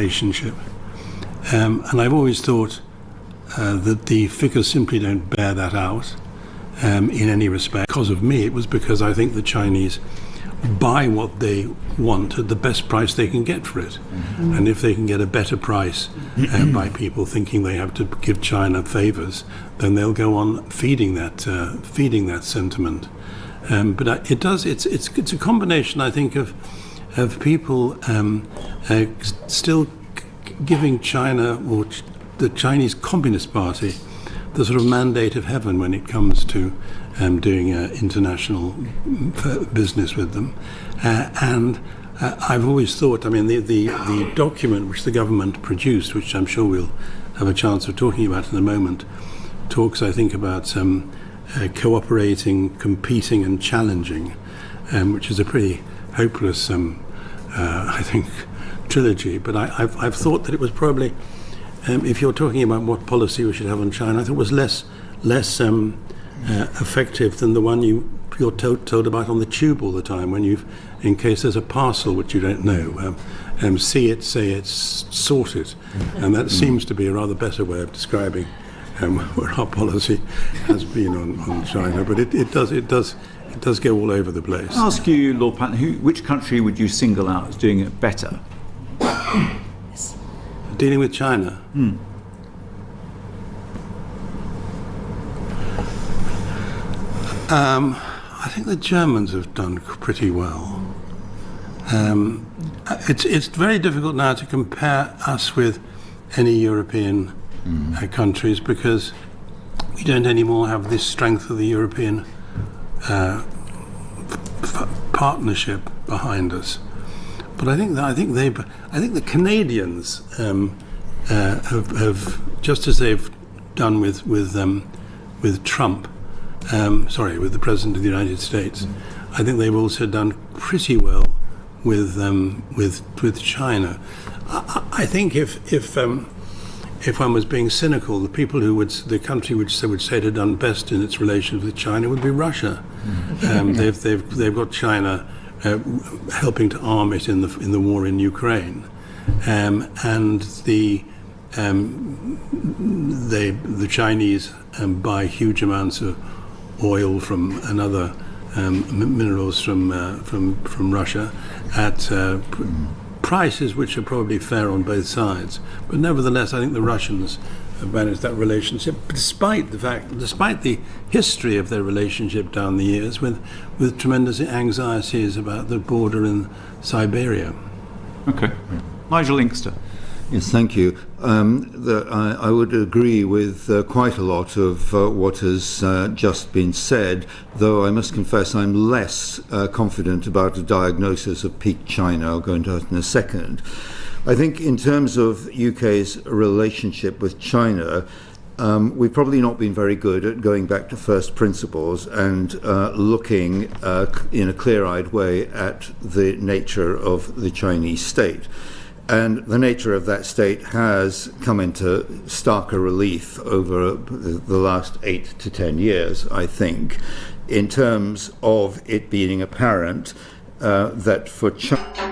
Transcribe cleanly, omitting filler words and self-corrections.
relationship. And I've always thought that the figures simply don't bear that out in any respect. Because of me, it was because I think the Chinese buy what they want at the best price they can get for it. Mm-hmm. And if they can get a better price by people thinking they have to give China favors, then they'll go on feeding that sentiment. But it's a combination, I think, of people still giving China or the Chinese Communist Party the sort of mandate of heaven when it comes to doing international business with them. And I've always thought, I mean, the document which the government produced, which I'm sure we'll have a chance of talking about in a moment, talks, I think, about cooperating, competing and challenging, which is a pretty hopeless, I think, trilogy. But I've thought that it was probably, if you're talking about what policy we should have on China, I thought it was less effective than the one you're told about on the tube all the time, when in case there's a parcel which you don't know, see it, say it, sort it. And that seems to be a rather better way of describing where our policy has been on China. But it does go all over the place. I'll ask you, Lord Patton, which country would you single out as doing it better? Dealing with China? I think the Germans have done pretty well. It's very difficult now to compare us with any European countries, because we don't anymore have this strength of the European partnership behind us. But I think the Canadians have, just as they've done with Trump, with the President of the United States, I think they've also done pretty well with China. I think if one was being cynical, the country which would say it had done best in its relations with China would be Russia. They've got China helping to arm it in the war in Ukraine, and the Chinese buy huge amounts of oil and other minerals from Russia at prices which are probably fair on both sides. But nevertheless, I think the Russians have managed that relationship, despite the history of their relationship down the years, with tremendous anxieties about the border in Siberia. Okay. Nigel Inkster. Yes, thank you. I would agree with quite a lot of what has just been said, though I must confess I'm less confident about a diagnosis of peak China. I'll go into that in a second. I think in terms of UK's relationship with China, we've probably not been very good at going back to first principles and looking in a clear-eyed way at the nature of the Chinese state. And the nature of that state has come into starker relief over the last 8 to 10 years, I think, in terms of it being apparent that for China...